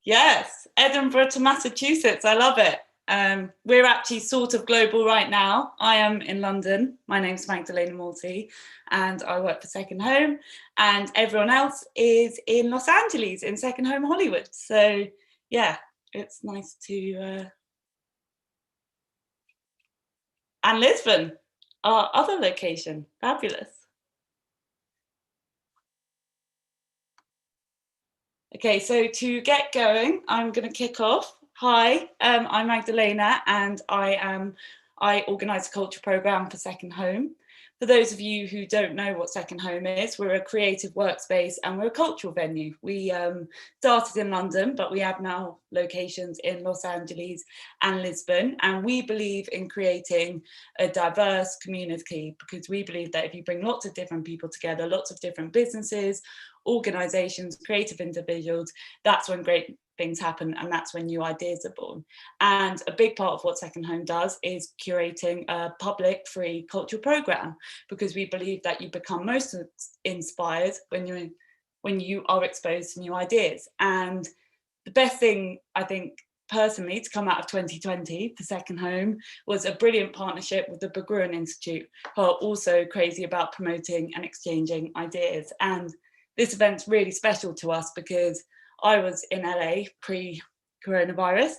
Yes, Edinburgh to Massachusetts. I love it. We're actually sort of global right now. I am in London. My name's Magdalena Morty, and I work for Second Home. And everyone else is in Los Angeles, in Second Home Hollywood. So, yeah, it's nice to. And Lisbon, our other location. Fabulous. Okay, so to get going, I'm going to kick off. Hi, I'm Magdalena, and I organise a culture programme for Second Home. For those of you who don't know what Second Home is, we're a creative workspace and we're a cultural venue. We started in London, but we have now locations in Los Angeles and Lisbon, and we believe in creating a diverse community because we believe that if you bring lots of different people together, lots of different businesses, organizations, creative individuals, that's when great things happen, and that's when new ideas are born. And a big part of what Second Home does is curating a public free cultural program, because we believe that you become most inspired when you are exposed to new ideas. And the best thing, I think, personally, to come out of 2020 for Second Home was a brilliant partnership with the Berggruen Institute, who are also crazy about promoting and exchanging ideas. And this event's really special to us because I was in LA pre-coronavirus,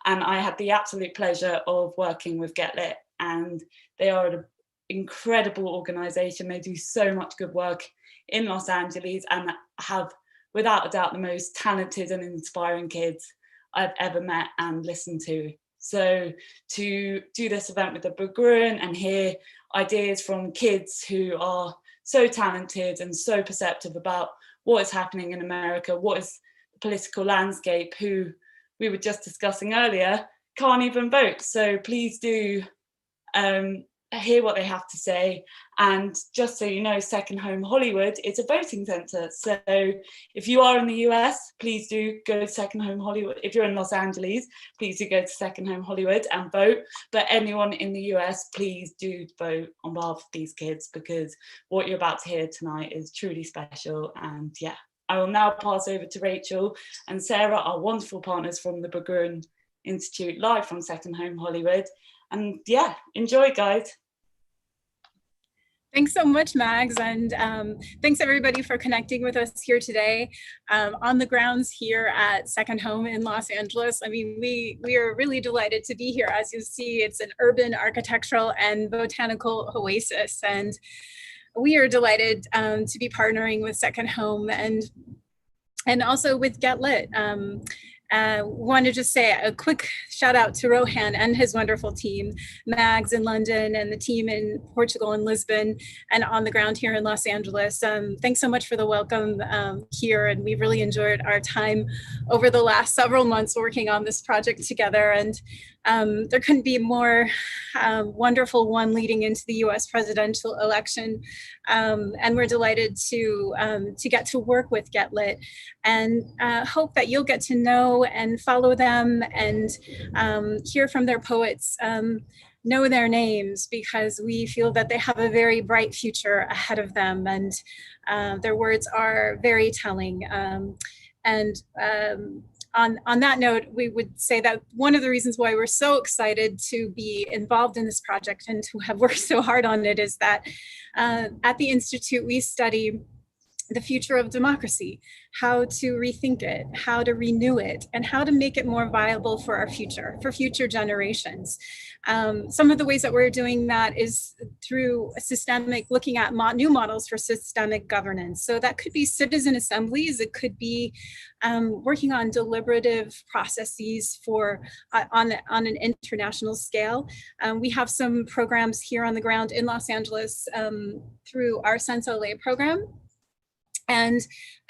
and I had the absolute pleasure of working with Get Lit, and they are an incredible organisation. They do so much good work in Los Angeles and have, without a doubt, the most talented and inspiring kids I've ever met and listened to. So to do this event with the Berggruen and hear ideas from kids who are so talented and so perceptive about what is happening in America, what is the political landscape, who we were just discussing earlier, can't even vote. So please do hear what they have to say. And just so you know, Second Home Hollywood is a voting centre. So if you are in the US, please do go to Second Home Hollywood. If you're in Los Angeles, please do go to Second Home Hollywood and vote. But anyone in the US, please do vote on behalf of these kids, because what you're about to hear tonight is truly special. And yeah, I will now pass over to Rachel and Sarah, our wonderful partners from the Berggruen Institute, live from Second Home Hollywood. And yeah, enjoy, guys. Thanks so much, Mags, and thanks everybody for connecting with us here today on the grounds here at Second Home in Los Angeles. I mean, we are really delighted to be here. As you see, it's an urban architectural and botanical oasis, and we are delighted to be partnering with Second Home and also with Get Lit. Want to just say a quick shout out to Rohan and his wonderful team, Mags in London and the team in Portugal and Lisbon and on the ground here in Los Angeles. Thanks so much for the welcome here, and we've really enjoyed our time over the last several months working on this project together. And there couldn't be a more wonderful one leading into the US presidential election. And we're delighted to get to work with Get Lit, and hope that you'll get to know and follow them and hear from their poets, know their names, because we feel that they have a very bright future ahead of them, and their words are very telling. On that note, we would say that one of the reasons why we're so excited to be involved in this project and to have worked so hard on it is that at the Institute, we study the future of democracy, how to rethink it, how to renew it, and how to make it more viable for our future, for future generations. Some of the ways that we're doing that is through looking at new models for systemic governance. So that could be citizen assemblies, it could be working on deliberative processes on an international scale. We have some programs here on the ground in Los Angeles through our Sense LA program. And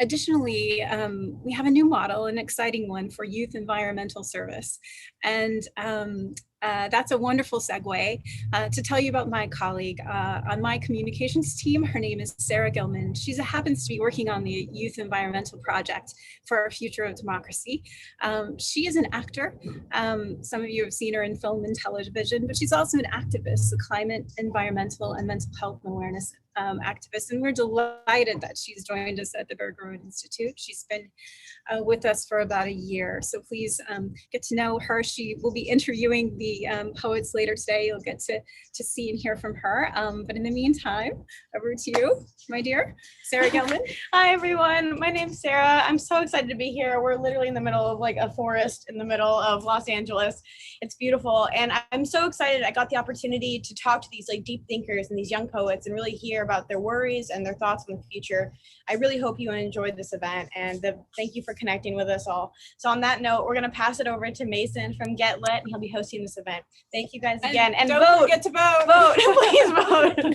additionally, we have a new model, an exciting one for youth environmental service. And That's a wonderful segue to tell you about my colleague on my communications team. Her name is Sarah Gilman. She happens to be working on the Youth Environmental Project for Our Future of Democracy. She is an actor. Some of you have seen her in film and television, but she's also an activist, a climate, environmental, and mental health and awareness activist. And we're delighted that she's joined us at the Berggruen Institute. She's been with us for about a year. So please get to know her. She will be interviewing the poets later today. You'll get to see and hear from her. But in the meantime, over to you, my dear, Sarah Gelman. Hi, everyone. My name's Sarah. I'm so excited to be here. We're literally in the middle of like a forest in the middle of Los Angeles. It's beautiful. And I'm so excited. I got the opportunity to talk to these like deep thinkers and these young poets and really hear about their worries and their thoughts on the future. I really hope you enjoyed this event, and thank you for connecting with us all. So on that note, we're going to pass it over to Mason from Get Lit, and he'll be hosting this event. Thank you guys again. And don't vote. Forget to vote. Vote. Please vote.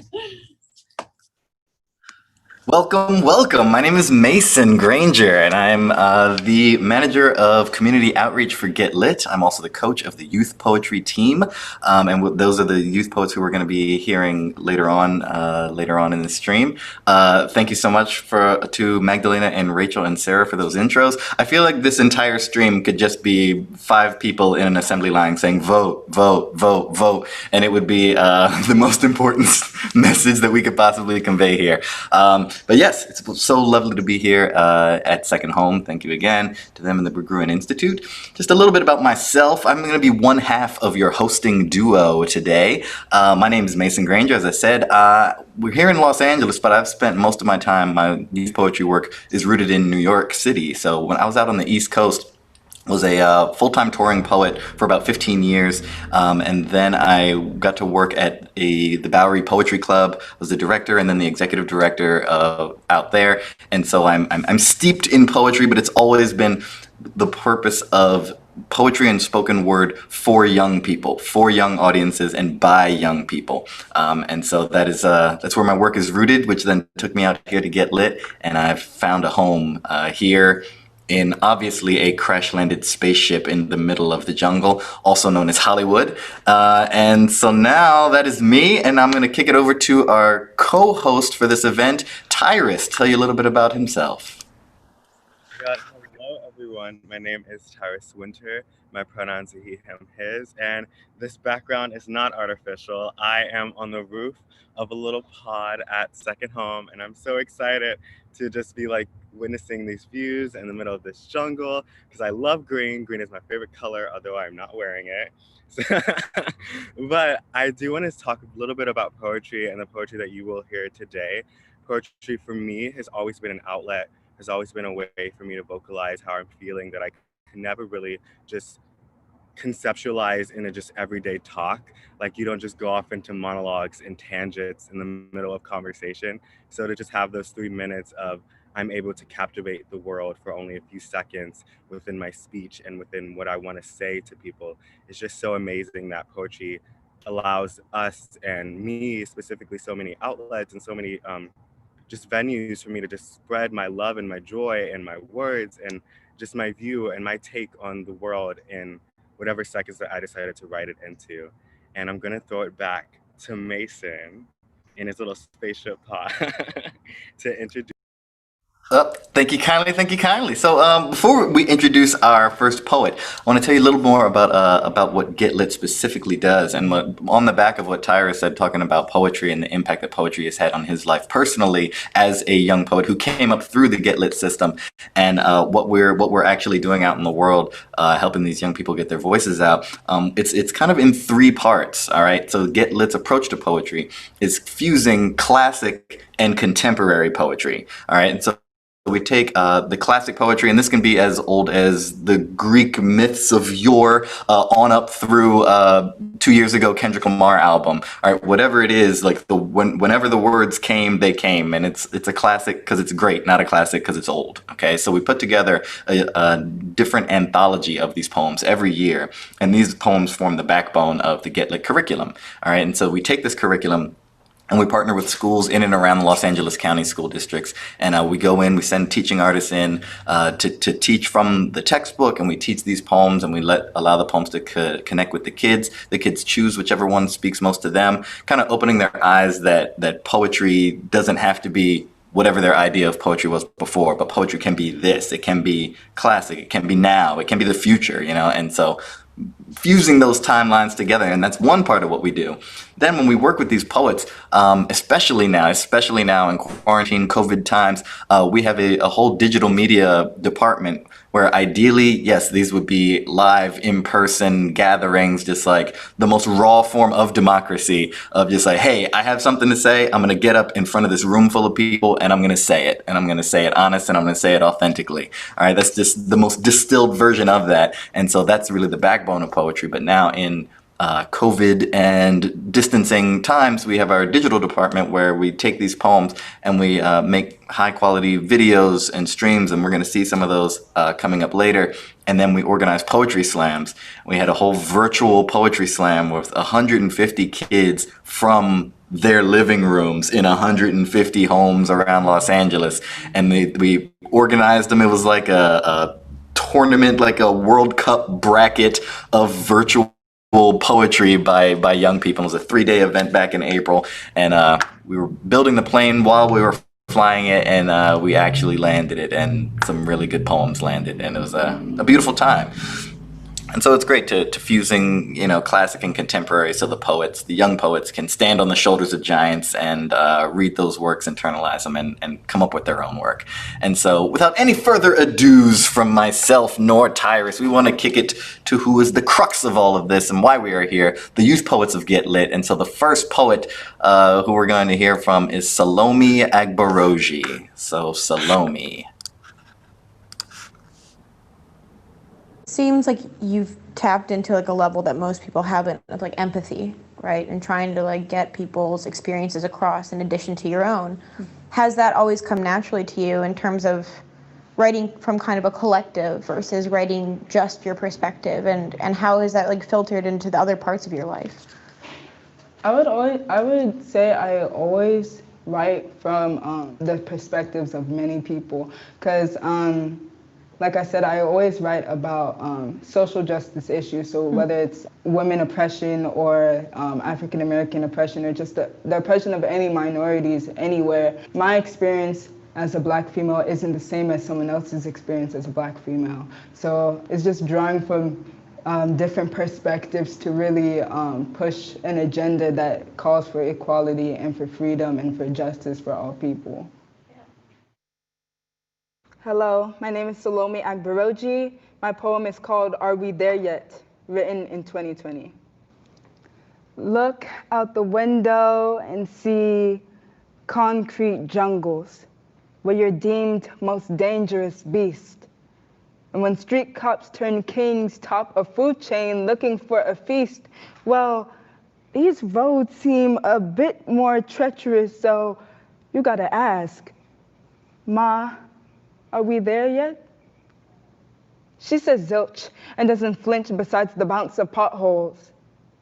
Welcome, welcome. My name is Mason Granger, and I'm the manager of community outreach for Get Lit. I'm also the coach of the youth poetry team, and those are the youth poets who we're going to be hearing later on in the stream. Thank you so much to Magdalena and Rachel and Sarah for those intros. I feel like this entire stream could just be 5 people in an assembly line saying vote, vote, vote, vote, and it would be the most important message that we could possibly convey here. But yes, it's so lovely to be here at Second Home. Thank you again to them and the Berggruen Institute. Just a little bit about myself. I'm going to be one half of your hosting duo today. My name is Mason Granger. As I said, we're here in Los Angeles, but I've spent most of my time, my youth poetry work is rooted in New York City. So when I was out on the East Coast, was a full-time touring poet for about 15 years, and then I got to work at the Bowery Poetry Club. I was the director and then the executive director out there, and so I'm steeped in poetry, but it's always been the purpose of poetry and spoken word for young people, for young audiences, and by young people. And so that's where my work is rooted, which then took me out here to Get Lit, and I've found a home here in obviously a crash-landed spaceship in the middle of the jungle, also known as Hollywood. And so now that is me, and I'm going to kick it over to our co-host for this event, Tyrus. Tell you a little bit about himself. Hello, everyone. My name is Tyrus Winter. My pronouns are he, him, his, and this background is not artificial. I am on the roof of a little pod at Second Home, and I'm so excited to just be like witnessing these views in the middle of this jungle because I love green. Green is my favorite color, although I'm not wearing it. But I do want to talk a little bit about poetry and the poetry that you will hear today. Poetry for me has always been an outlet, has always been a way for me to vocalize how I'm feeling that I can never really just conceptualize in a just everyday talk. Like you don't just go off into monologues and tangents in the middle of conversation. So to just have those 3 minutes of I'm able to captivate the world for only a few seconds within my speech and within what I want to say to people, it's just so amazing that poetry allows us and me specifically so many outlets and so many just venues for me to just spread my love and my joy and my words and just my view and my take on the world in whatever seconds that I decided to write it into. And I'm gonna throw it back to Mason in his little spaceship pod to introduce. Thank you kindly, thank you kindly. So before we introduce our first poet, I want to tell you a little more about what Get Lit specifically does, and on the back of what Tyrus said, talking about poetry and the impact that poetry has had on his life personally as a young poet who came up through the Get Lit system, and what we're actually doing out in the world, helping these young people get their voices out. It's kind of in 3 parts, all right? So Get Lit's approach to poetry is fusing classic and contemporary poetry, all right? And so we take the classic poetry, and this can be as old as the Greek myths of yore on up through 2 years ago Kendrick Lamar album. All right, whatever it is, like whenever the words came, they came, and it's a classic because it's great, not a classic because it's old. Okay, so we put together a different anthology of these poems every year, and these poems form the backbone of the Get Lit curriculum. All right, and so we take this curriculum And we partner with schools in and around the Los Angeles County school districts. And we go in, we send teaching artists in to teach from the textbook, and we teach these poems, and we allow the poems to connect with the kids. The kids choose whichever one speaks most to them, kind of opening their eyes that poetry doesn't have to be whatever their idea of poetry was before, but poetry can be this, it can be classic, it can be now, it can be the future, and so fusing those timelines together, and that's one part of what we do. Then when we work with these poets, especially now in quarantine, COVID times, we have a whole digital media department where ideally, yes, these would be live in-person gatherings, just like the most raw form of democracy, of just like, hey, I have something to say, I'm gonna get up in front of this room full of people and I'm gonna say it, and I'm gonna say it honest, and I'm gonna say it authentically. All right, that's just the most distilled version of that. And so that's really the backbone of poetry. But now in COVID and distancing times, we have our digital department where we take these poems and we make high quality videos and streams, and we're going to see some of those coming up later. And then we organize poetry slams. We had a whole virtual poetry slam with 150 kids from their living rooms in 150 homes around Los Angeles, and we organized them. It was like a tournament, like a World Cup bracket of virtual poetry by young people. It was a 3-day event back in April, and we were building the plane while we were flying it, and we actually landed it, and some really good poems landed, and it was a beautiful time. And so it's great to fusing, classic and contemporary, so the young poets can stand on the shoulders of giants and read those works, internalize them, and come up with their own work. And so without any further ados from myself nor Tyrus, we want to kick it to who is the crux of all of this and why we are here, the youth poets of Get Lit. And so the first poet who we're going to hear from is Salome Agbaroshi. So Salome. Seems like you've tapped into like a level that most people haven't, of like empathy, right? And trying to like get people's experiences across in addition to your own. Has that always come naturally to you in terms of writing from kind of a collective versus writing just your perspective, and how is that like filtered into the other parts of your life? I would say I always write from the perspectives of many people, because like I said, I always write about social justice issues. So whether it's women oppression or African American oppression, or just the oppression of any minorities anywhere, my experience as a Black female isn't the same as someone else's experience as a Black female. So it's just drawing from different perspectives to really push an agenda that calls for equality and for freedom and for justice for all people. Hello, my name is Salome Agbaroshi. My poem is called Are We There Yet?, written in 2020. Look out the window and see concrete jungles where you're deemed most dangerous beast. And when street cops turn kings top a food chain looking for a feast, well, these roads seem a bit more treacherous, so you gotta ask, Ma, are we there yet? She says zilch and doesn't flinch besides the bounce of potholes.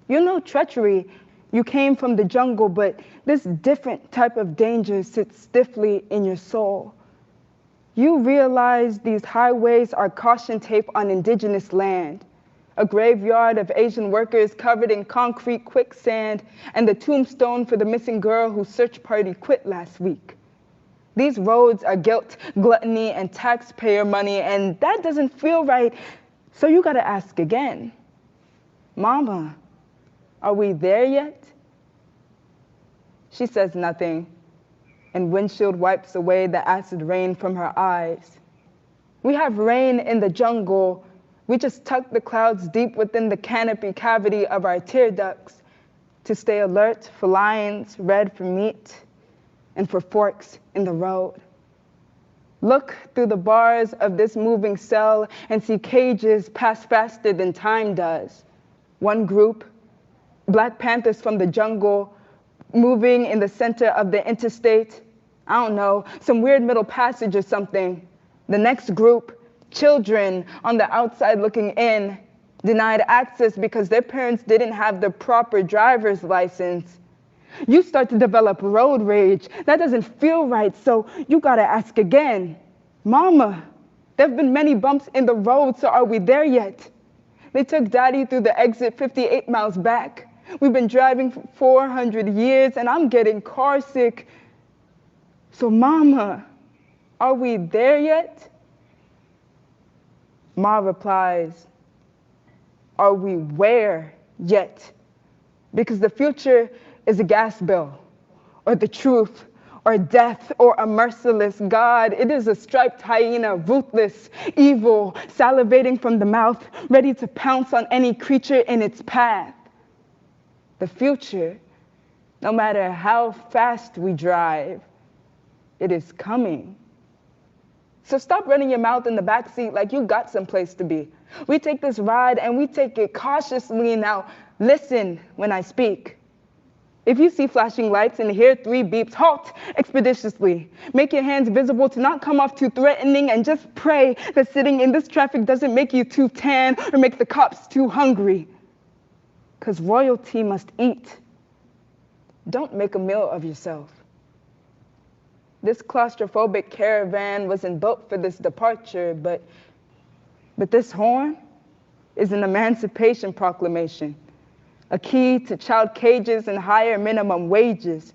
You know treachery. You came from the jungle, but this different type of danger sits stiffly in your soul. You realize these highways are caution tape on indigenous land, a graveyard of Asian workers covered in concrete quicksand, and the tombstone for the missing girl whose search party quit last week. These roads are guilt, gluttony, and taxpayer money, and that doesn't feel right, so you gotta ask again. Mama, are we there yet? She says nothing, and windshield wipes away the acid rain from her eyes. We have rain in the jungle. We just tuck the clouds deep within the canopy cavity of our tear ducts to stay alert for lions, red for meat, and for forks in the road. Look through the bars of this moving cell and see cages pass faster than time does. One group, Black Panthers from the jungle, moving in the center of the interstate. I don't know, some weird middle passage or something. The next group, children on the outside looking in, denied access because their parents didn't have the proper driver's license. You start to develop road rage. That doesn't feel right, so you gotta ask again. Mama, there've been many bumps in the road, so are we there yet? They took Daddy through the exit 58 miles back. We've been driving for 400 years and I'm getting car sick. So Mama, are we there yet? Ma replies, are we where yet? Because the future is a gas bill, or the truth, or death, or a merciless God. It is a striped hyena, ruthless, evil, salivating from the mouth, ready to pounce on any creature in its path. The future, no matter how fast we drive, it is coming. So stop running your mouth in the backseat like you got someplace to be. We take this ride and we take it cautiously. Now listen when I speak. If you see flashing lights and hear 3 beeps, halt expeditiously. Make your hands visible to not come off too threatening, and just pray that sitting in this traffic doesn't make you too tan or make the cops too hungry. Because royalty must eat. Don't make a meal of yourself. This claustrophobic caravan wasn't built for this departure, but this horn is an emancipation proclamation, a key to child cages and higher minimum wages.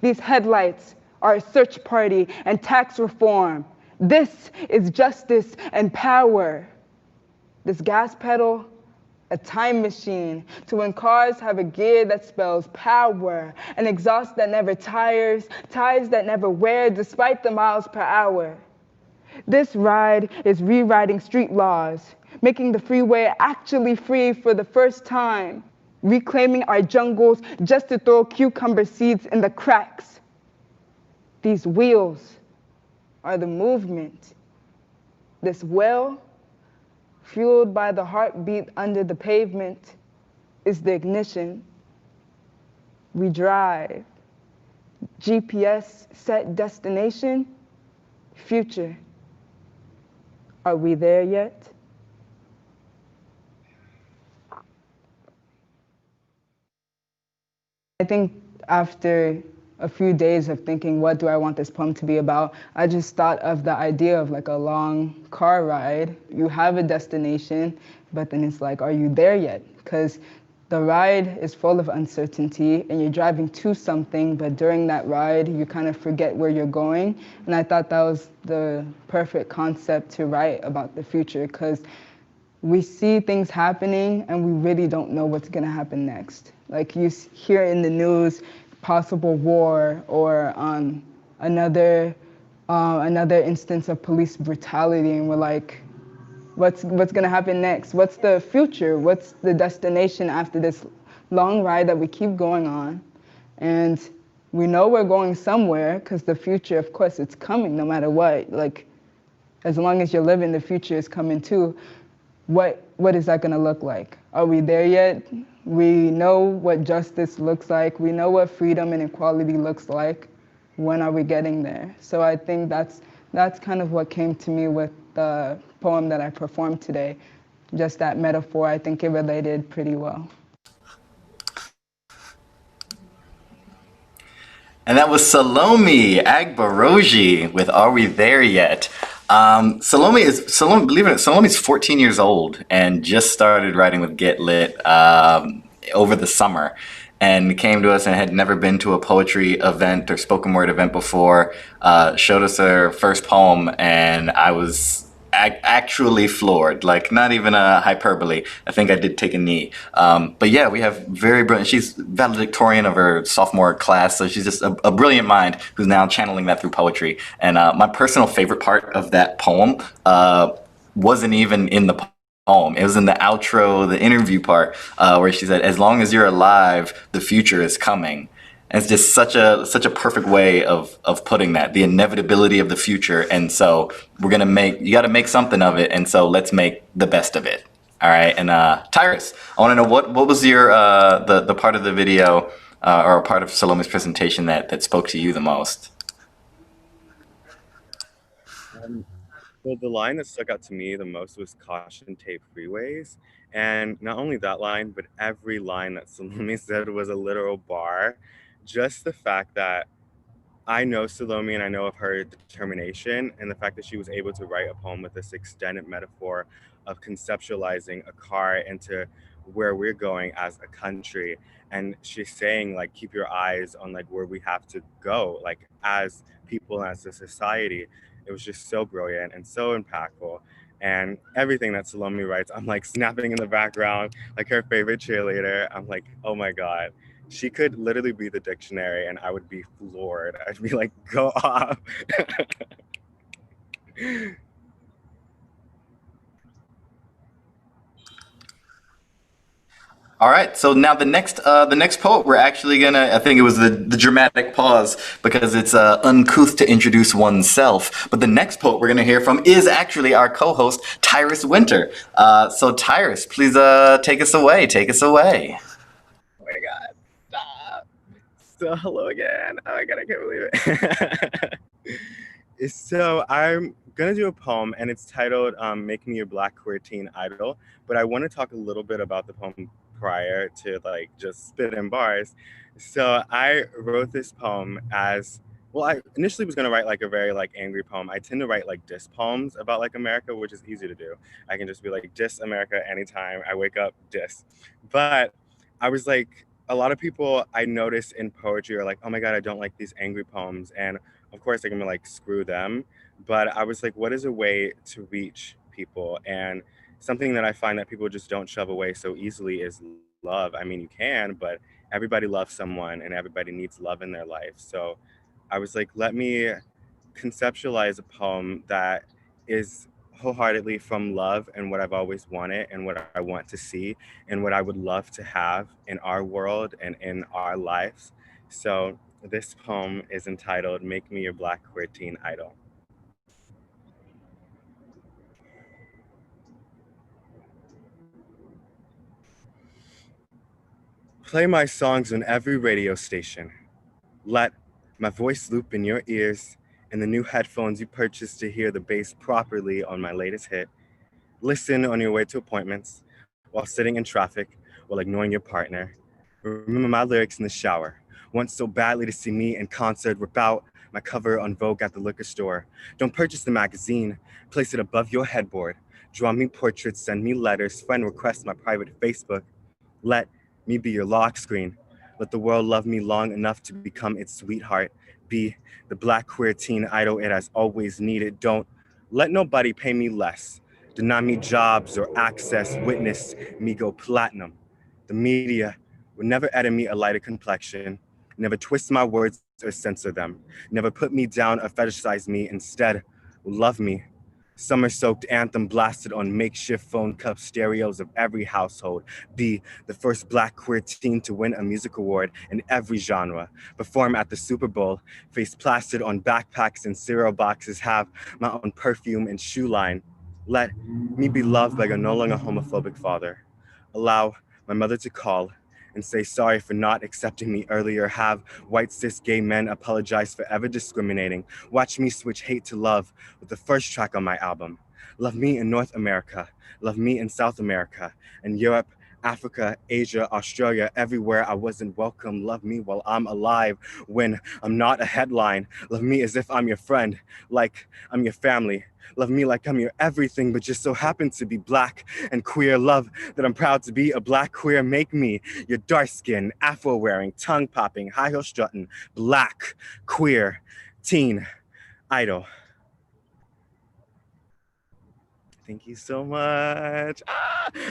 These headlights are a search party and tax reform. This is justice and power. This gas pedal, a time machine to when cars have a gear that spells power, an exhaust that never tires, tires that never wear despite the miles per hour. This ride is rewriting street laws, making the freeway actually free for the first time, reclaiming our jungles just to throw cucumber seeds in the cracks. These wheels are the movement. This well, fueled by the heartbeat under the pavement, is the ignition. We drive. GPS set destination, future. Are we there yet? I think after a few days of thinking, what do I want this poem to be about? I just thought of the idea of like a long car ride. You have a destination, but then it's like, are you there yet? Because the ride is full of uncertainty and you're driving to something, but during that ride, you kind of forget where you're going. And I thought that was the perfect concept to write about the future, because we see things happening and we really don't know what's gonna happen next. Like you hear in the news, possible war, or another instance of police brutality, and we're like, what's gonna happen next? What's the future? What's the destination after this long ride that we keep going on? And we know we're going somewhere, because the future, of course, it's coming no matter what. Like, as long as you're living, the future is coming too. What is that gonna look like? Are we there yet? We know what justice looks like. We know what freedom and equality looks like. When are we getting there? So I think that's kind of what came to me with the poem that I performed today. Just that metaphor, I think it related pretty well. And that was Salome Agbaroshi with Are We There Yet? Salome, believe it or not, Salome's 14 years old and just started writing with Get Lit over the summer, and came to us and had never been to a poetry event or spoken word event before, showed us her first poem, and I was actually floored, like not even a hyperbole. I think I did take a knee. But yeah, we have very brilliant, she's valedictorian of her sophomore class, so she's just a brilliant mind who's now channeling that through poetry. And my personal favorite part of that poem wasn't even in the poem. It was in the outro, the interview part, where she said, as long as you're alive, the future is coming. And it's just such a perfect way of putting that, the inevitability of the future. And so you got to make something of it. And so let's make the best of it. All right. And Tyrus, I want to know what was your the part of the video or a part of Salome's presentation that spoke to you the most? Well, the line that stuck out to me the most was caution tape freeways. And not only that line, but every line that Salome said was a literal bar. just the fact that I know Salome and I know of her determination and the fact that she was able to write a poem with this extended metaphor of conceptualizing a car into where we're going as a country. And she's saying like, keep your eyes on like where we have to go, like as people, as a society. It was just so brilliant and so impactful. And everything that Salome writes, I'm like snapping in the background, like her favorite cheerleader. I'm like, oh my God, she could literally be the dictionary and I would be floored. I'd be like, go off. All right, so now the next poet, we're actually gonna. I think it was the dramatic pause because it's uncouth to introduce oneself. But the next poet we're gonna hear from is actually our co-host Tyrus Winter. So Tyrus, please take us away. Take us away. Oh my God, stop. So hello again. Oh my God, I can't believe it. So I'm gonna do a poem and it's titled Make Me Your Black Queer Teen Idol. But I wanna talk a little bit about the poem prior to like just spit in bars. So I wrote this poem as well. I initially was gonna write like a very like angry poem. I tend to write like diss poems about like America, which is easy to do. I can just be like diss America anytime I wake up, diss. But I was like, a lot of people I notice in poetry are like, oh my God, I don't like these angry poems. And of course, I'm gonna like screw them. But I was like, what is a way to reach people? And something that I find that people just don't shove away so easily is love. I mean, you can, but everybody loves someone and everybody needs love in their life. So I was like, let me conceptualize a poem that is wholeheartedly from love and what I've always wanted and what I want to see and what I would love to have in our world and in our lives. So this poem is entitled Make Me Your Black Queer Teen Idol. Play my songs on every radio station. Let my voice loop in your ears and the new headphones you purchased to hear the bass properly on my latest hit. Listen on your way to appointments, while sitting in traffic, while ignoring your partner. Remember my lyrics in the shower. Want so badly to see me in concert, rip out my cover on Vogue at the liquor store. Don't purchase the magazine, place it above your headboard. Draw me portraits, send me letters, friend request my private Facebook. Let me be your lock screen. Let the world love me long enough to become its sweetheart. Be the black queer teen idol it has always needed. Don't let nobody pay me less. Deny me jobs or access, witness me go platinum. The media would never edit me a lighter complexion, never twist my words or censor them, never put me down or fetishize me. Instead, will love me. Summer-soaked anthem blasted on makeshift phone cup stereos of every household. Be the first black queer teen to win a music award in every genre. Perform at the Super Bowl. Face plastered on backpacks and cereal boxes. Have my own perfume and shoe line. Let me be loved by a no longer homophobic father. Allow my mother to call and say sorry for not accepting me earlier. Have white cis gay men apologize for ever discriminating. Watch me switch hate to love with the first track on my album. Love me in North America, love me in South America, and Europe, Africa, Asia, Australia, everywhere I wasn't welcome. Love me while I'm alive, when I'm not a headline. Love me as if I'm your friend, like I'm your family. Love me like I'm your everything, but just so happen to be black and queer. Love that I'm proud to be a black queer. Make me your dark skin, afro wearing, tongue popping, high heel strutting, black queer teen idol. Thank you so much.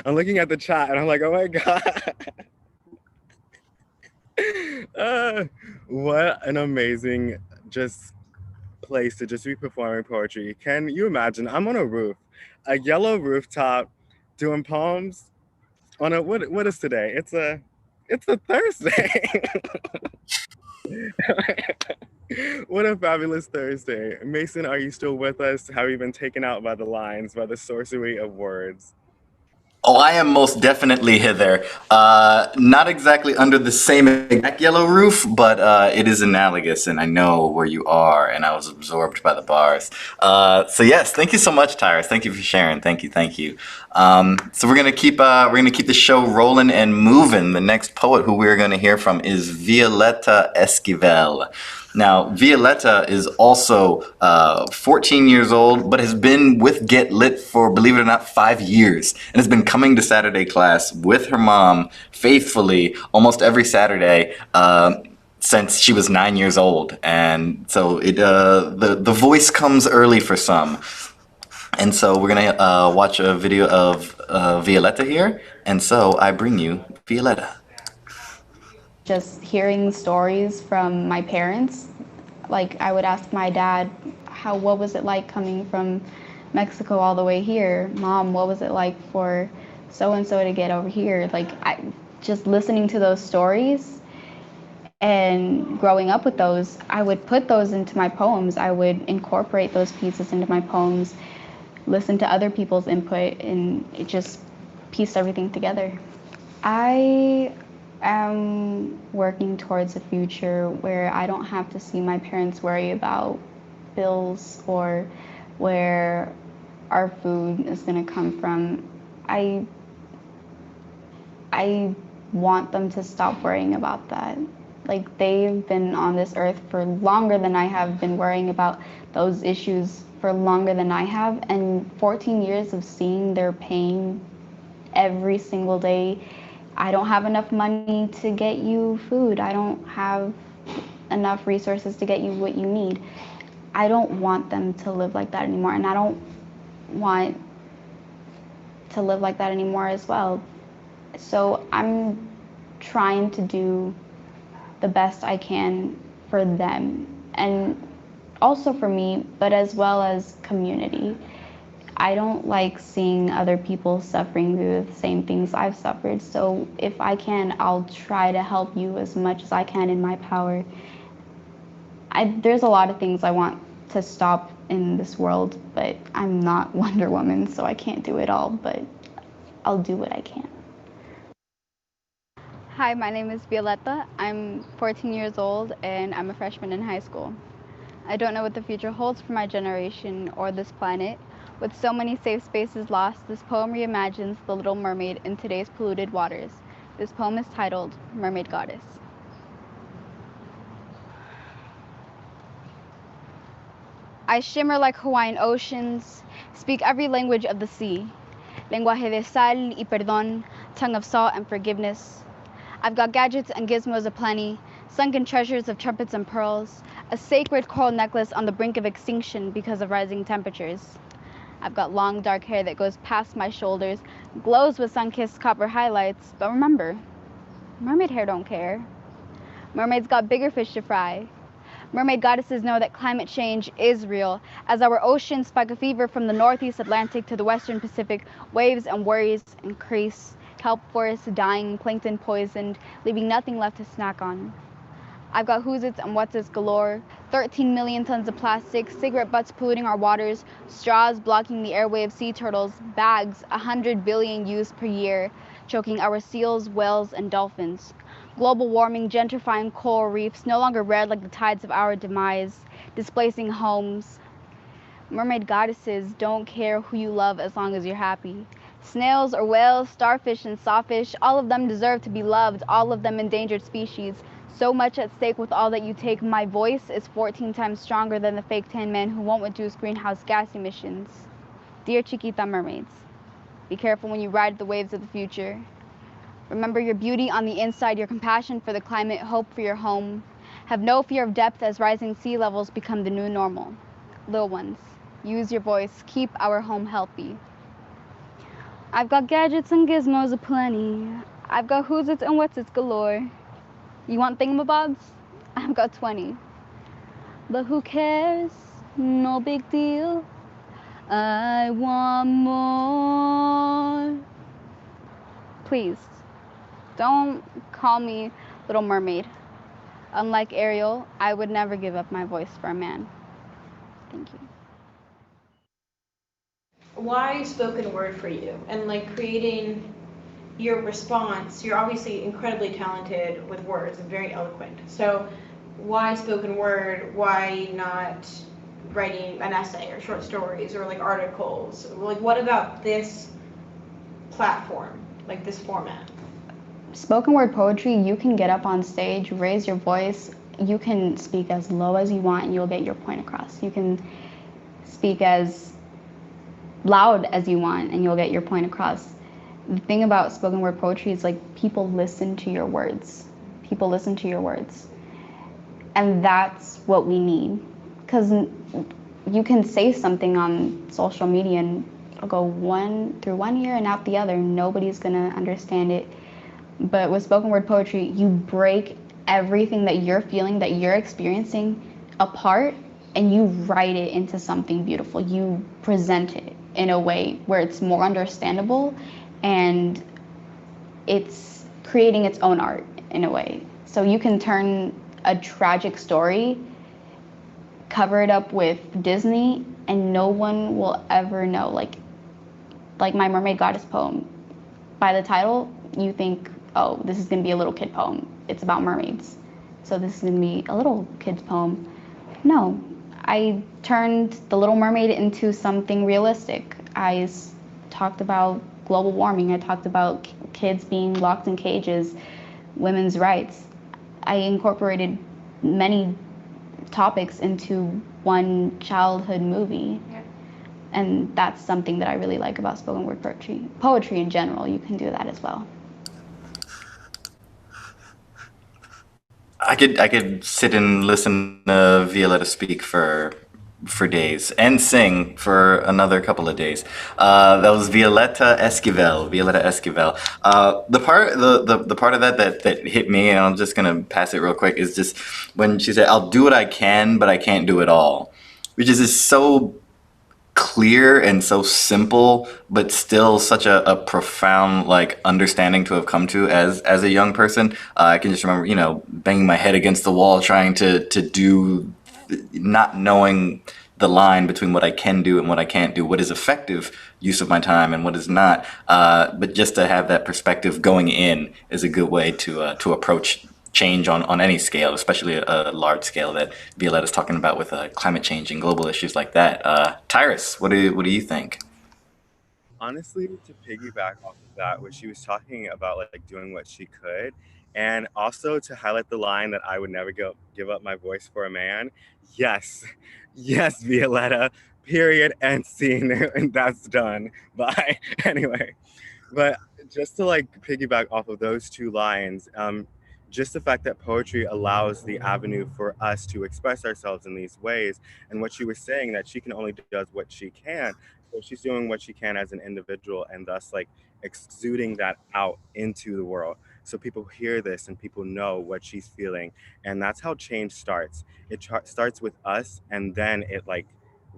I'm looking at the chat and I'm like, oh my God. What an amazing just place to just be performing poetry. Can you imagine? I'm on a roof, a yellow rooftop, doing poems on a what is today? It's a Thursday. What a fabulous Thursday. Mason, are you still with us? Have you been taken out by the lines, by the sorcery of words? Oh, I am most definitely hither. Not exactly under the same exact yellow roof, but it is analogous, and I know where you are, and I was absorbed by the bars. So yes, thank you so much, Tyrus. Thank you for sharing. Thank you, thank you. So we're gonna keep the show rolling and moving. The next poet who we're gonna hear from is Villetta Esquivel. Now, Violetta is also 14 years old, but has been with Get Lit for, believe it or not, 5 years, and has been coming to Saturday class with her mom faithfully almost every Saturday since she was 9 years old. And so the voice comes early for some. And so we're gonna watch a video of Violetta here. And so I bring you Violetta. Just hearing stories from my parents, like I would ask my dad, what was it like coming from Mexico all the way here? Mom, what was it like for so and so to get over here? Just listening to those stories and growing up with those, I would put those into my poems. I would incorporate those pieces into my poems, listen to other people's input, and it just pieced everything together. I am working towards a future where I don't have to see my parents worry about bills or where our food is going to come from. I want them to stop worrying about that. Like, they've been on this earth for longer than I have, been worrying about those issues for longer than I have, and 14 years of seeing their pain every single day. I don't have enough money to get you food. I don't have enough resources to get you what you need. I don't want them to live like that anymore, and I don't want to live like that anymore as well. So I'm trying to do the best I can for them, and also for me, but as well as community. I don't like seeing other people suffering through the same things I've suffered. So if I can, I'll try to help you as much as I can in my power. There's a lot of things I want to stop in this world, but I'm not Wonder Woman, so I can't do it all, but I'll do what I can. Hi, my name is Violetta. I'm 14 years old and I'm a freshman in high school. I don't know what the future holds for my generation or this planet. With so many safe spaces lost, this poem reimagines the Little Mermaid in today's polluted waters. This poem is titled Mermaid Goddess. I shimmer like Hawaiian oceans, speak every language of the sea. Lenguaje de sal y perdón, tongue of salt and forgiveness. I've got gadgets and gizmos aplenty, sunken treasures of trumpets and pearls, a sacred coral necklace on the brink of extinction because of rising temperatures. I've got long dark hair that goes past my shoulders, glows with sun-kissed copper highlights, but remember, mermaid hair don't care. Mermaids got bigger fish to fry. Mermaid goddesses know that climate change is real. As our oceans spike a fever from the northeast Atlantic to the western Pacific, waves and worries increase. Kelp forests dying, plankton poisoned, leaving nothing left to snack on. I've got who's its and what's its galore, 13 million tons of plastic, cigarette butts polluting our waters, straws blocking the airway of sea turtles, bags, 100 billion used per year, choking our seals, whales, and dolphins. Global warming, gentrifying coral reefs, no longer red like the tides of our demise, displacing homes. Mermaid goddesses don't care who you love as long as you're happy. Snails or whales, starfish and sawfish, all of them deserve to be loved, all of them endangered species. So much at stake with all that you take. My voice is 14 times stronger than the fake tan man who won't reduce greenhouse gas emissions. Dear Chiquita mermaids, be careful when you ride the waves of the future. Remember your beauty on the inside, your compassion for the climate, hope for your home. Have no fear of depth as rising sea levels become the new normal. Little ones, use your voice, keep our home healthy. I've got gadgets and gizmos aplenty. I've got who's its and what's its galore. You want thingamabobs? I've got 20. But who cares? No big deal. I want more. Please, don't call me Little Mermaid. Unlike Ariel, I would never give up my voice for a man. Thank you. why spoken word for you? And like creating your response, you're obviously incredibly talented with words and very eloquent. So why spoken word? Why not writing an essay or short stories or like articles? Like what about this platform, like this format? Spoken word poetry, you can get up on stage, raise your voice, you can speak as low as you want and you'll get your point across. You can speak as loud as you want and you'll get your point across. The thing about spoken word poetry is like people listen to your words. People listen to your words. And that's what we need. Because you can say something on social media and it'll go through one ear and out the other. Nobody's gonna understand it. But with spoken word poetry, you break everything that you're feeling, that you're experiencing apart, and you write it into something beautiful. You present it in a way where it's more understandable and it's creating its own art in a way. So you can turn a tragic story, cover it up with Disney, and no one will ever know. Like my Mermaid Goddess poem. By the title, you think, oh, this is gonna be a little kid poem. It's about mermaids. So this is gonna be a little kid's poem. No, I turned The Little Mermaid into something realistic. I talked about global warming. I talked about kids being locked in cages, women's rights. I incorporated many topics into one childhood movie. Yeah. And that's something that I really like about spoken word poetry. Poetry in general, you can do that as well. I could sit and listen to Violetta speak for days and sing for another couple of days. That was Villetta Esquivel. Villetta Esquivel. The part of that hit me, and I'm just gonna pass it real quick, is just when she said, "I'll do what I can, but I can't do it all," which is just so clear and so simple, but still such a profound like understanding to have come to as a young person. I can just remember, banging my head against the wall trying to do, not knowing the line between what I can do and what I can't do, what is effective use of my time and what is not. But just to have that perspective going in is a good way to approach change on any scale, especially a large scale that Violetta's talking about with climate change and global issues like that. Tyrus, what do you think? Honestly, to piggyback off of that, where she was talking about like doing what she could, and also to highlight the line that I would never give up my voice for a man. Yes, yes, Violetta. Period. End scene, and that's done. Bye. Anyway, but just to like piggyback off of those two lines, just the fact that poetry allows the avenue for us to express ourselves in these ways, and what she was saying, that she can only does what she can. So she's doing what she can as an individual, and thus like exuding that out into the world. So people hear this and people know what she's feeling, and that's how change starts. It starts with us, and then it like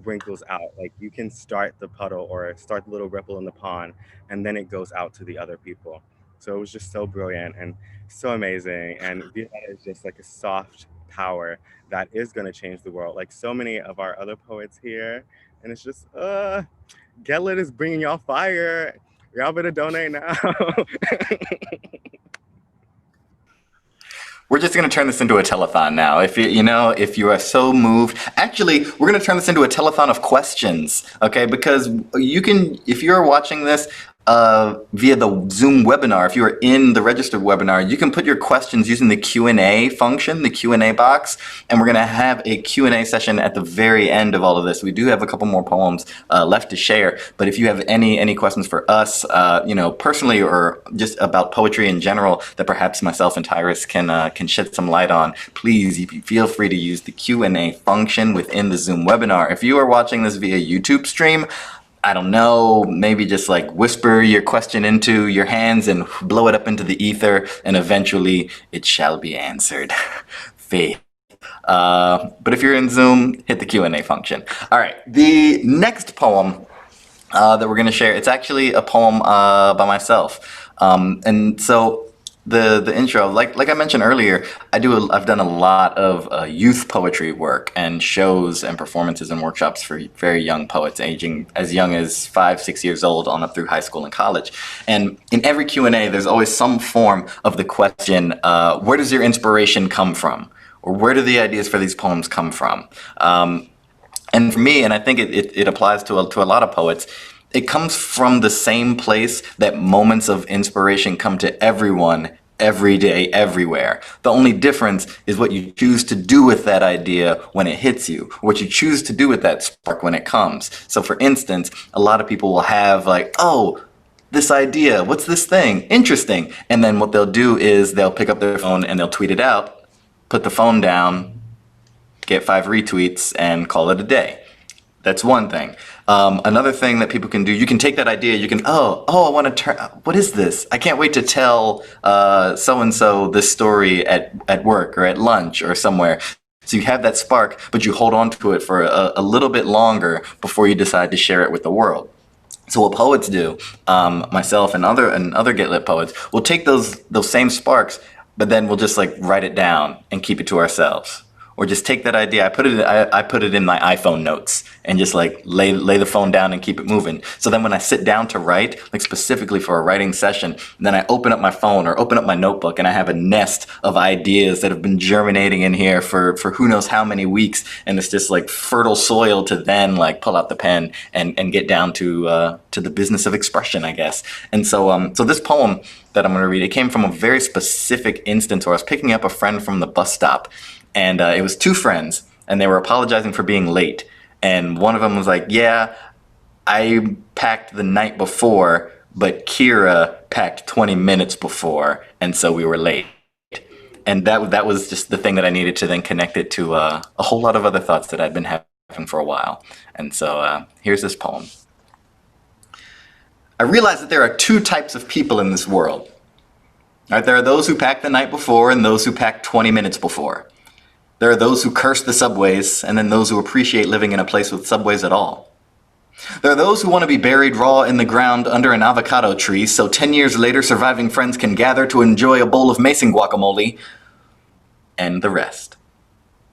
wrinkles out. Like you can start the puddle or start the little ripple in the pond, and then it goes out to the other people. So it was just so brilliant and so amazing. And Violetta is just like a soft power that is going to change the world, like so many of our other poets here. And it's just, Get Lit is bringing y'all fire. Y'all better donate now. We're just going to turn this into a telethon now. If you are so moved, actually, we're going to turn this into a telethon of questions, okay? Because you can, if you're watching this via the Zoom webinar, if you are in the registered webinar, you can put your questions using the Q&A function, the Q&A box, and we're going to have a Q&A session at the very end of all of this. We do have a couple more poems left to share, but if you have any questions for us, personally or just about poetry in general that perhaps myself and Tyrus can shed some light on, please feel free to use the Q&A function within the Zoom webinar. If you are watching this via YouTube stream, I don't know, maybe just like whisper your question into your hands and blow it up into the ether, and eventually it shall be answered. Faith. But if you're in Zoom, hit the Q&A function. All right, the next poem that we're going to share, it's actually a poem by myself. And so the intro, like I mentioned earlier, I've done a lot of youth poetry work and shows and performances and workshops for very young poets, aging as young as 5-6 years old on up through high school and college. And in every Q&A, there's always some form of the question, where does your inspiration come from? Or where do the ideas for these poems come from? And for me, and I think it applies to a lot of poets, it comes from the same place that moments of inspiration come to everyone, every day, everywhere. The only difference is what you choose to do with that idea when it hits you, what you choose to do with that spark when it comes. So for instance, a lot of people will have like, oh, this idea, what's this thing? Interesting. And then what they'll do is they'll pick up their phone and they'll tweet it out, put the phone down, get 5 retweets, and call it a day. That's one thing. Another thing that people can do, you can take that idea, you can, I want to turn, what is this? I can't wait to tell so-and-so this story at work or at lunch or somewhere. So you have that spark, but you hold on to it for a little bit longer before you decide to share it with the world. So what poets do, myself and other Get Lit poets, we'll take those same sparks, but then we'll just like write it down and keep it to ourselves. Or just take that idea, I put it in my iPhone notes and just like lay the phone down and keep it moving. So then when I sit down to write, like specifically for a writing session, then I open up my phone or open up my notebook and I have a nest of ideas that have been germinating in here for who knows how many weeks. And it's just like fertile soil to then like pull out the pen and get down to the business of expression, I guess. And so this poem that I'm going to read, it came from a very specific instance where I was picking up a friend from the bus stop. And it was 2 friends, and they were apologizing for being late. And one of them was like, yeah, I packed the night before, but Kira packed 20 minutes before, and so we were late. And that was just the thing that I needed to then connect it to a whole lot of other thoughts that I'd been having for a while. And so here's this poem. I realize that there are 2 types of people in this world. Right? There are those who pack the night before and those who pack 20 minutes before. There are those who curse the subways, and then those who appreciate living in a place with subways at all. There are those who want to be buried raw in the ground under an avocado tree, so 10 years later surviving friends can gather to enjoy a bowl of Mason guacamole, and the rest.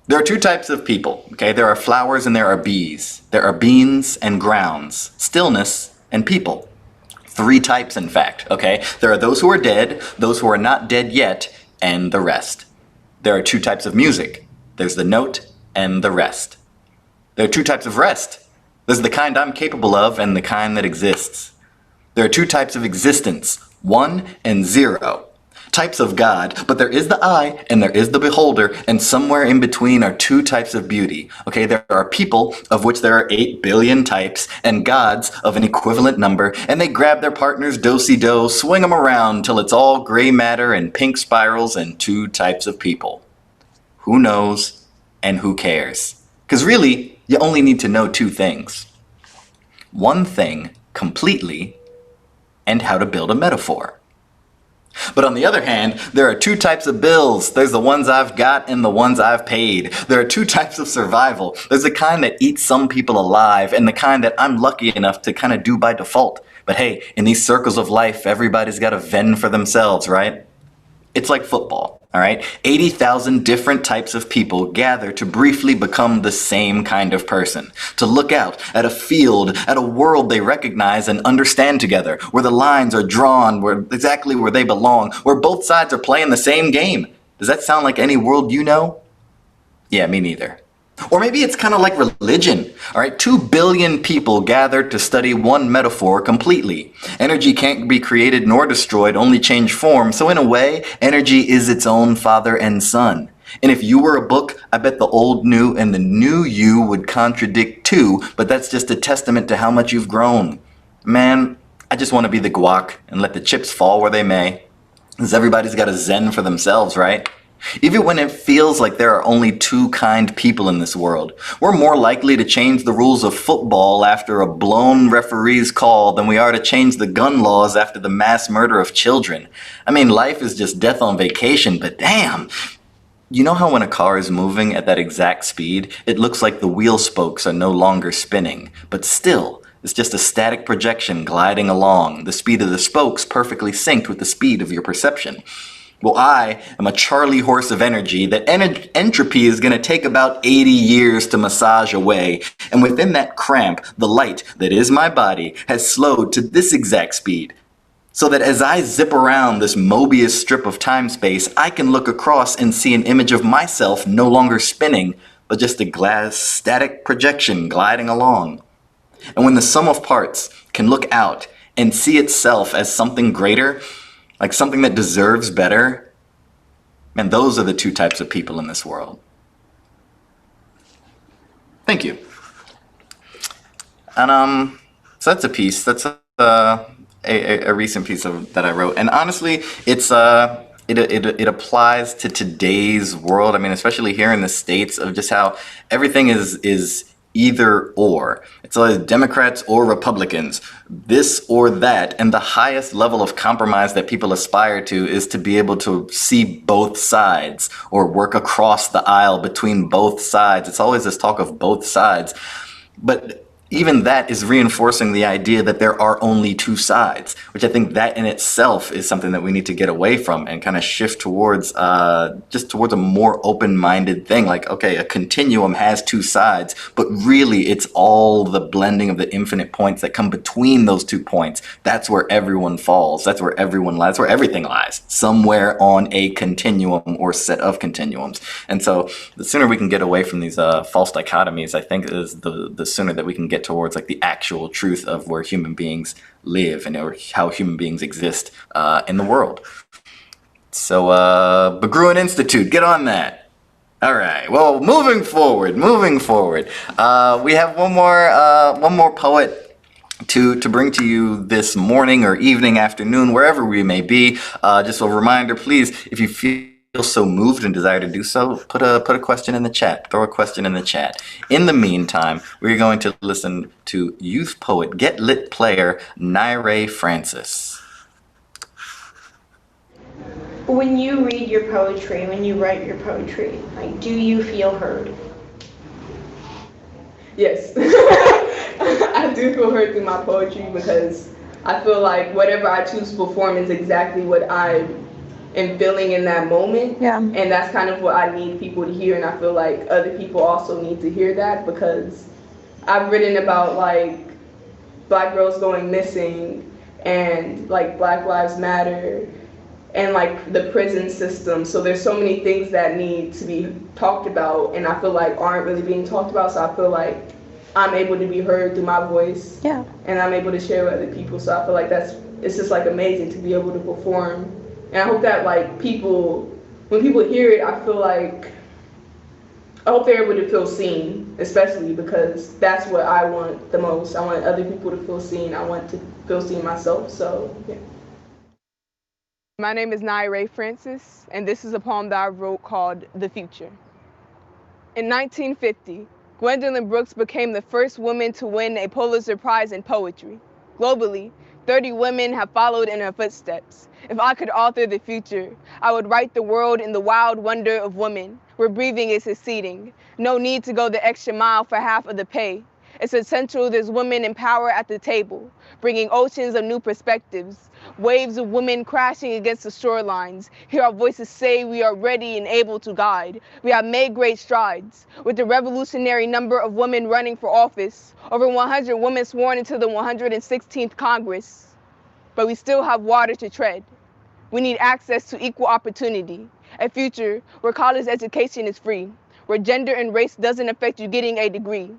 There are 2 types of people, okay? There are flowers and there are bees. There are beans and grounds, stillness and people. 3 types, in fact, okay? There are those who are dead, those who are not dead yet, and the rest. There are 2 types of music. There's the note and the rest. There are 2 types of rest. There's the kind I'm capable of and the kind that exists. There are 2 types of existence, 1 and 0. Types of God, but there is the eye and there is the beholder, and somewhere in between are 2 types of beauty. Okay, there are people, of which there are 8 billion types, and gods of an equivalent number, and they grab their partners do-si-do, swing them around till it's all gray matter and pink spirals and 2 types of people. Who knows and who cares? Because really, you only need to know 2 things. 1 thing completely, and how to build a metaphor. But on the other hand, there are 2 types of bills. There's the ones I've got and the ones I've paid. There are 2 types of survival. There's the kind that eats some people alive and the kind that I'm lucky enough to kind of do by default. But hey, in these circles of life, everybody's got to fend for themselves, right? It's like football, all right? 80,000 different types of people gather to briefly become the same kind of person, to look out at a field, at a world they recognize and understand together, where the lines are drawn exactly where they belong, where both sides are playing the same game. Does that sound like any world you know? Yeah, me neither. Or maybe it's kind of like religion, all right? 2 billion people gathered to study one metaphor completely. Energy can't be created nor destroyed, only change form. So in a way, energy is its own father and son. And if you were a book, I bet the old new and the new you would contradict too, but that's just a testament to how much you've grown. Man, I just want to be the guac and let the chips fall where they may. Because everybody's got a zen for themselves, right? Even when it feels like there are only 2 kind people in this world, we're more likely to change the rules of football after a blown referee's call than we are to change the gun laws after the mass murder of children. I mean, life is just death on vacation, but damn! You know how when a car is moving at that exact speed, it looks like the wheel spokes are no longer spinning, but still, it's just a static projection gliding along, the speed of the spokes perfectly synced with the speed of your perception. Well, I am a Charlie horse of energy that entropy is going to take about 80 years to massage away. And within that cramp, the light that is my body has slowed to this exact speed. So that as I zip around this Mobius strip of time-space, I can look across and see an image of myself no longer spinning, but just a glass static projection gliding along. And when the sum of parts can look out and see itself as something greater, like something that deserves better, and those are the two types of people in this world. Thank you. And so that's a piece. That's a recent piece that I wrote, and honestly, it applies to today's world. I mean, especially here in the States, of just how everything is either or. It's either Democrats or Republicans, this or that, and the highest level of compromise that people aspire to is to be able to see both sides or work across the aisle between both sides. It's always this talk of both sides, but even that is reinforcing the idea that there are only two sides, which I think that in itself is something that we need to get away from and kind of shift towards, just towards a more open-minded thing. Like, okay, a continuum has two sides, but really it's all the blending of the infinite points that come between those 2 points. That's where everyone falls. That's where everyone lies, where everything lies, somewhere on a continuum or set of continuums. And so the sooner we can get away from these false dichotomies, I think is the sooner that we can get towards like the actual truth of where human beings live and or how human beings exist in the world. So Berggruen Institute, get on that. All right. Well, moving forward, we have one more poet to bring to you this morning or evening, afternoon, wherever we may be. Just a reminder, please, if you feel so moved and desire to do so, put a question in the chat. Throw a question in the chat. In the meantime, we're going to listen to youth poet, Get Lit player, Naire Francis. When you read your poetry, when you write your poetry, like, do you feel heard? Yes. I do feel heard through my poetry because I feel like whatever I choose to perform is exactly what I am feeling in that moment. Yeah. And that's kind of what I need people to hear, and I feel like other people also need to hear that, because I've written about like Black girls going missing and like Black Lives Matter and like the prison system. So there's so many things that need to be talked about and I feel like aren't really being talked about. So I feel like I'm able to be heard through my voice. Yeah. And I'm able to share with other people. So I feel like it's just like amazing to be able to perform. And I hope that like when people hear it, I hope they're able to feel seen, especially because that's what I want the most. I want other people to feel seen. I want to feel seen myself. So yeah. My name is Naire Francis, and this is a poem that I wrote called The Future. In 1950, Gwendolyn Brooks became the first woman to win a Pulitzer Prize in poetry. Globally, 30 women have followed in her footsteps. If I could author the future, I would write the world in the wild wonder of women, where breathing is succeeding. No need to go the extra mile for half of the pay. It's essential there's women in power at the table, bringing oceans of new perspectives, waves of women crashing against the shorelines. Hear our voices say we are ready and able to guide. We have made great strides, with the revolutionary number of women running for office, over 100 women sworn into the 116th Congress. But we still have water to tread. We need access to equal opportunity, a future where college education is free, where gender and race doesn't affect you getting a degree.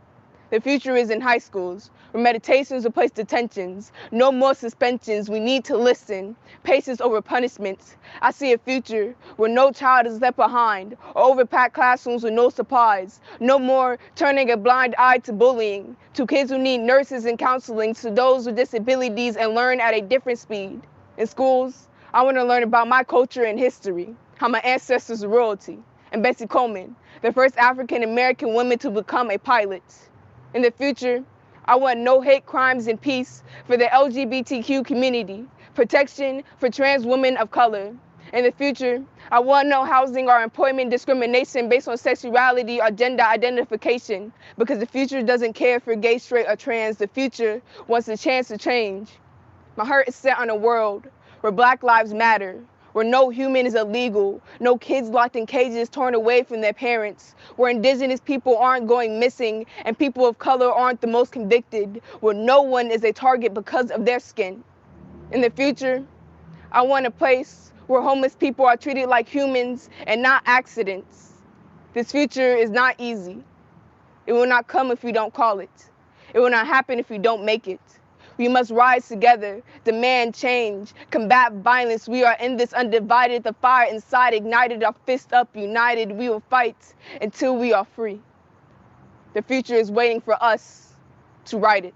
The future is in high schools, where meditations replace detentions. No more suspensions, we need to listen. Patience over punishment. I see a future where no child is left behind, or overpacked classrooms with no supplies. No more turning a blind eye to bullying, to kids who need nurses and counseling, to those with disabilities and learn at a different speed. In schools, I want to learn about my culture and history, how my ancestors were royalty, and Bessie Coleman, the first African-American woman to become a pilot. In the future, I want no hate crimes and peace for the LGBTQ community, protection for trans women of color. In the future, I want no housing or employment discrimination based on sexuality or gender identification, because the future doesn't care if you're gay, straight, or trans. The future wants a chance to change. My heart is set on a world where Black lives matter, where no human is illegal, no kids locked in cages torn away from their parents, where indigenous people aren't going missing and people of color aren't the most convicted, where no one is a target because of their skin. In the future, I want a place where homeless people are treated like humans and not accidents. This future is not easy. It will not come if we don't call it. It will not happen if we don't make it. We must rise together, demand change, combat violence. We are in this undivided, the fire inside ignited, our fist up, united. We will fight until we are free. The future is waiting for us to write it.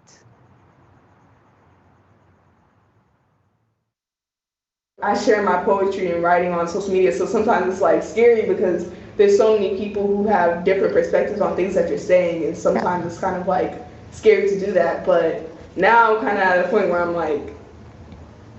I share my poetry and writing on social media, so sometimes it's like scary because there's so many people who have different perspectives on things that you're saying, and sometimes it's kind of like scary to do that. But now I'm kind of at a point where I'm like,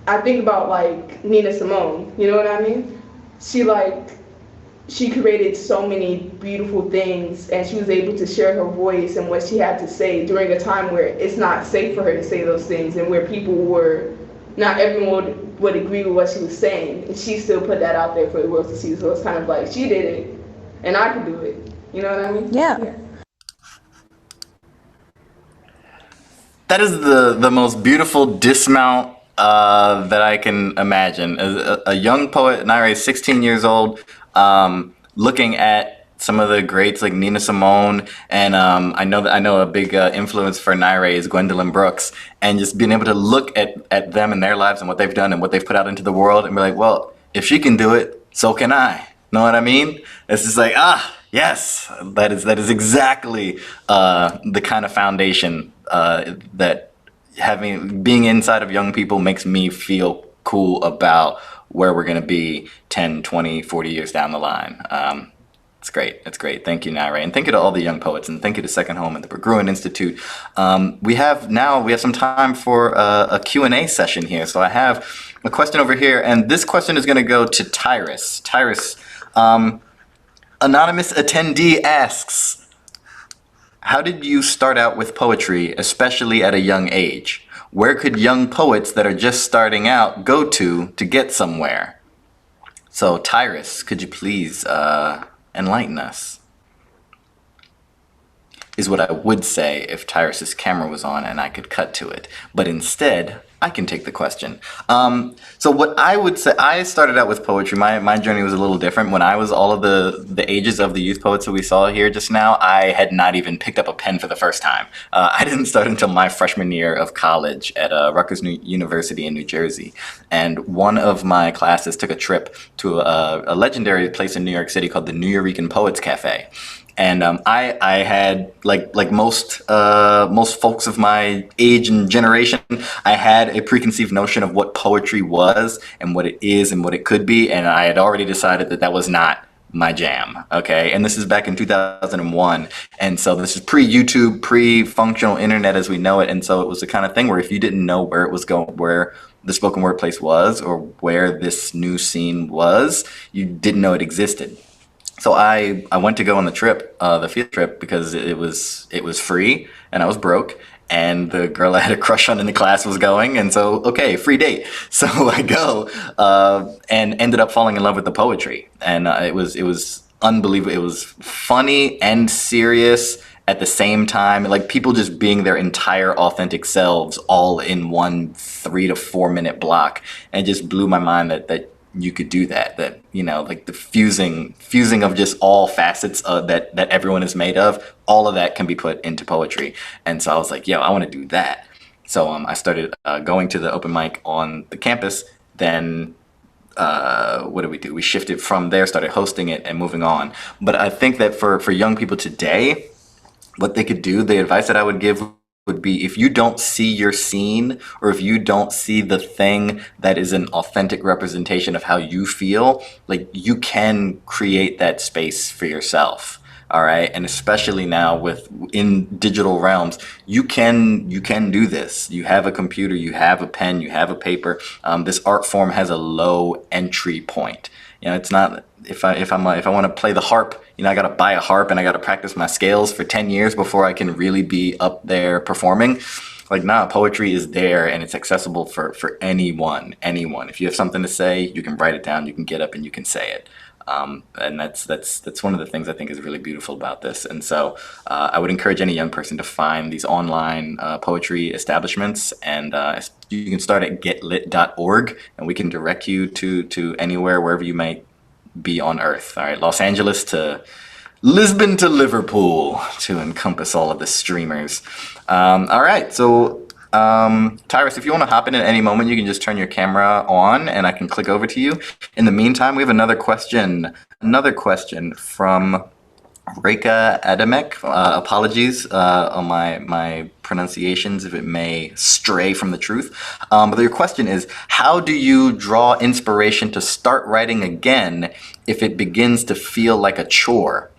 I think about like Nina Simone, you know what I mean? She created so many beautiful things, and she was able to share her voice and what she had to say during a time where it's not safe for her to say those things, and where people were, not everyone would agree with what she was saying, and she still put that out there for the world to see. So it's kind of like she did it, and I can do it. You know what I mean? Yeah. That is the most beautiful dismount that I can imagine. A young poet, Naira is 16 years old, looking at some of the greats like Nina Simone, and I know a big influence for Naira is Gwendolyn Brooks, and just being able to look at them and their lives and what they've done and what they've put out into the world and be like, well, if she can do it, so can I. Know what I mean? It's just like, yes, that is exactly the kind of foundation that being inside of young people makes me feel cool about where we're going to be 10, 20, 40 years down the line. It's great. It's great. Thank you, Naira. And thank you to all the young poets, and thank you to Second Home and the Berggruen Institute. We have some time for a Q&A session here. So I have a question over here, and this question is going to go to Tyrus. Tyrus, anonymous attendee asks, how did you start out with poetry, especially at a young age? Where could young poets that are just starting out go to get somewhere? So Tyrus, could you please enlighten us? Is what I would say if Tyrus's camera was on and I could cut to it. But instead, I can take the question. So what I would say, I started out with poetry. My journey was a little different. When I was all of the ages of the youth poets that we saw here just now, I had not even picked up a pen for the first time. I didn't start until my freshman year of college at Rutgers University in New Jersey. And one of my classes took a trip to a legendary place in New York City called the New Yorican Poets Cafe. And I had, like most folks of my age and generation, I had a preconceived notion of what poetry was and what it is and what it could be, and I had already decided that was not my jam. Okay, and this is back in 2001, and so this is pre-YouTube, pre-functional internet as we know it, and so it was the kind of thing where if you didn't know where it was going, where the spoken word place was, or where this new scene was, you didn't know it existed. So I went to go on the trip, the field trip, because it was free and I was broke, and the girl I had a crush on in the class was going, and so okay, free date. So I go and ended up falling in love with the poetry, and it was unbelievable. It was funny and serious at the same time, like people just being their entire authentic selves all in one 3 to 4 minute block, and it just blew my mind that you could do that, you know, like the fusing of just all facets that everyone is made of, all of that can be put into poetry. And so I was like, yo, I want to do that. So I started going to the open mic on the campus. Then what did we do? We shifted from there, started hosting it and moving on. But I think that for young people today, what they could do, the advice that I would give would be, if you don't see your scene, or if you don't see the thing that is an authentic representation of how you feel, like, you can create that space for yourself. All right, and especially now in digital realms, you can do this. You have a computer, you have a pen, you have a paper. This art form has a low entry point. You know, it's not, if I want to play the harp, you know, I got to buy a harp and I got to practice my scales for 10 years before I can really be up there performing. Like, nah, poetry is there and it's accessible for anyone. If you have something to say, you can write it down, you can get up and you can say it. And that's one of the things I think is really beautiful about this. And so I would encourage any young person to find these online poetry establishments, and you can start at getlit.org, and we can direct you to anywhere, wherever you may be on earth. All right, Los Angeles to Lisbon to Liverpool to encompass all of the streamers. All right, so Tyrus, if you want to hop in at any moment, you can just turn your camera on and I can click over to you. In the meantime, we have another question from Reka Adamek. Apologies on my pronunciations if it may stray from the truth. But your question is, how do you draw inspiration to start writing again if it begins to feel like a chore?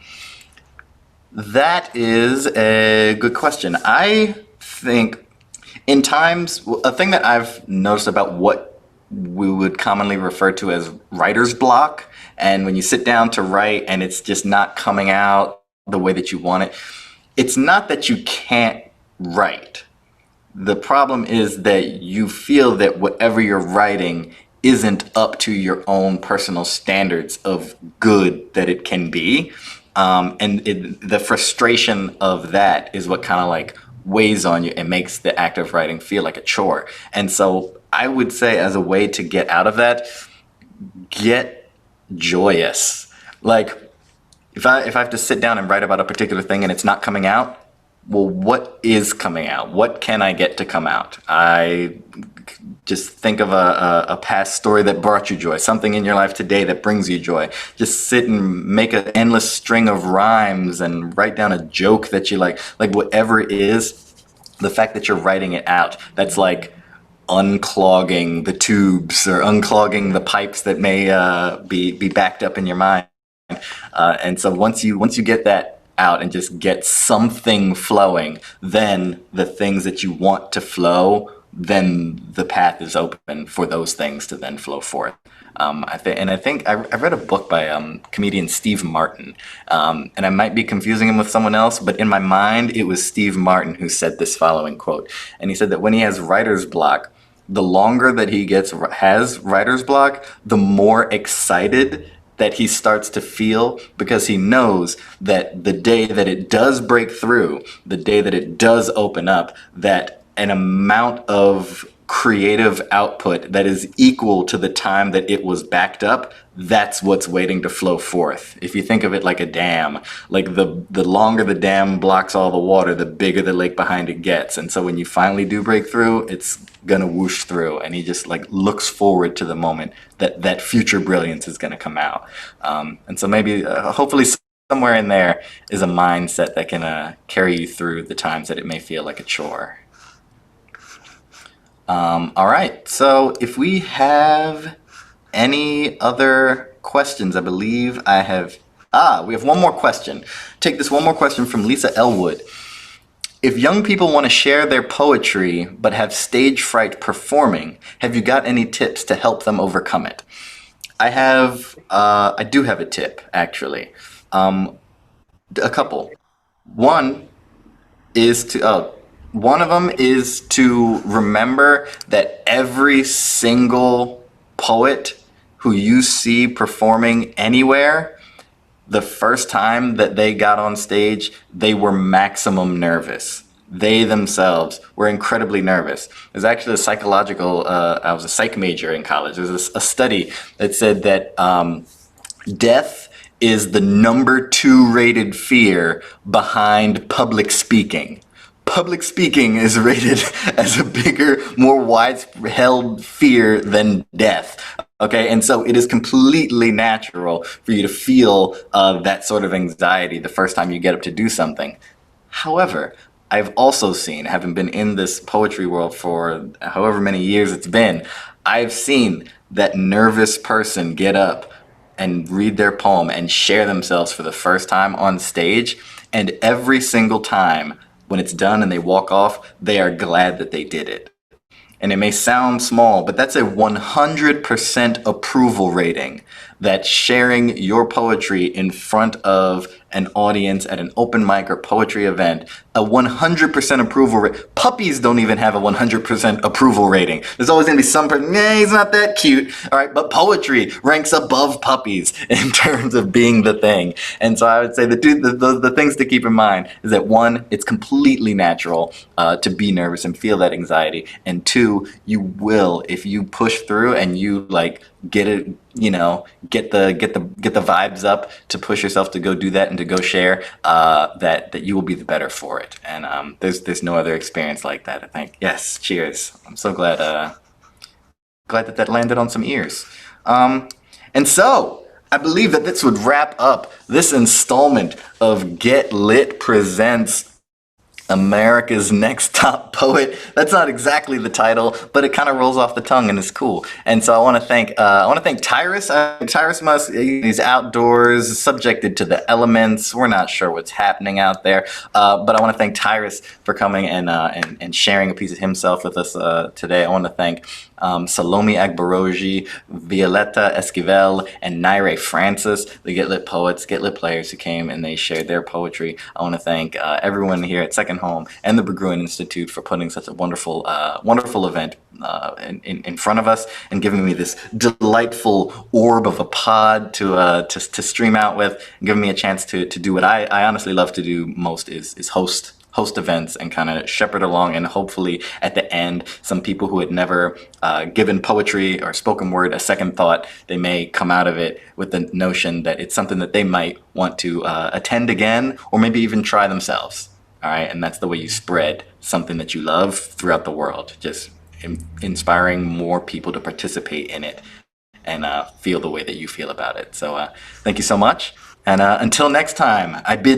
That is a good question. I think in times, a thing that I've noticed about what we would commonly refer to as writer's block, and when you sit down to write and it's just not coming out the way that you want it, it's not that you can't write. The problem is that you feel that whatever you're writing isn't up to your own personal standards of good that it can be. The frustration of that is what kind of like weighs on you and makes the act of writing feel like a chore. And so I would say, as a way to get out of that, get joyous. Like, if I have to sit down and write about a particular thing and it's not coming out, well, what is coming out? What can I get to come out? I just think of a past story that brought you joy, something in your life today that brings you joy. Just sit and make an endless string of rhymes and write down a joke that you like whatever it is, the fact that you're writing it out, that's like unclogging the tubes or unclogging the pipes that may be backed up in your mind. And so once you get that out and just get something flowing, then the things that you want to flow, then the path is open for those things to then flow forth. I think I read a book by comedian Steve Martin, and I might be confusing him with someone else, but in my mind it was Steve Martin who said this following quote, and he said that when he has writer's block, the longer that he has writer's block, the more excited that he starts to feel, because he knows that the day that it does break through, the day that it does open up, that an amount of creative output that is equal to the time that it was backed up, that's what's waiting to flow forth. If you think of it like a dam, like the longer the dam blocks all the water, the bigger the lake behind it gets. And so when you finally do break through, it's gonna whoosh through, and he just like looks forward to the moment that future brilliance is gonna come out. And so maybe hopefully somewhere in there is a mindset that can carry you through the times that it may feel like a chore. All right, so if we have any other questions, I believe I have, we have one more question. Take this one more question from Lisa Elwood. If young people want to share their poetry but have stage fright performing, have you got any tips to help them overcome it? I do have a tip, actually. A couple. One of them is to remember that every single poet who you see performing anywhere, the first time that they got on stage, they were maximum nervous. They themselves were incredibly nervous. There's actually a psychological, I was a psych major in college. There's a study that said that death is the number 2 rated fear behind public speaking. Public speaking is rated as a bigger, more widespread fear than death. Okay, and so it is completely natural for you to feel that sort of anxiety the first time you get up to do something. However, I've also seen, having been in this poetry world for however many years it's been, I've seen that nervous person get up and read their poem and share themselves for the first time on stage, and every single time when it's done and they walk off, they are glad that they did it. And it may sound small, but that's a 100% approval rating, that sharing your poetry in front of an audience at an open mic or poetry event, a 100% approval rate. Puppies don't even have a 100% approval rating. There's always going to be some person, he's not that cute. All right, but poetry ranks above puppies in terms of being the thing. And so I would say the things to keep in mind is that one, it's completely natural to be nervous and feel that anxiety. And two, you will, if you push through and you like get it, get the vibes up to push yourself to go do that and to go share, that you will be the better for it. And there's no other experience like that, I think. Yes, cheers. I'm so glad that landed on some ears. And so I believe that this would wrap up this installment of Get Lit Presents America's Next Top Poet. That's not exactly the title, but it kind of rolls off the tongue and it's cool. And so I want to thank Tyrus. Tyrus he's outdoors, subjected to the elements. We're not sure what's happening out there, but I want to thank Tyrus for coming and sharing a piece of himself with us today. I want to thank Salome Agbaroshi, Villetta Esquivel, and Naire Francis, the Get Lit poets, Get Lit players who came and they shared their poetry. I want to thank everyone here at Second Home and the Berggruen Institute for putting such a wonderful event in front of us and giving me this delightful orb of a pod to stream out with, and giving me a chance to do what I honestly love to do most is host events and kind of shepherd along, and hopefully at the end some people who had never given poetry or spoken word a second thought, they may come out of it with the notion that it's something that they might want to attend again or maybe even try themselves. All right, and that's the way you spread something that you love throughout the world, just inspiring more people to participate in it and feel the way that you feel about it. So thank you so much, and until next time, I bid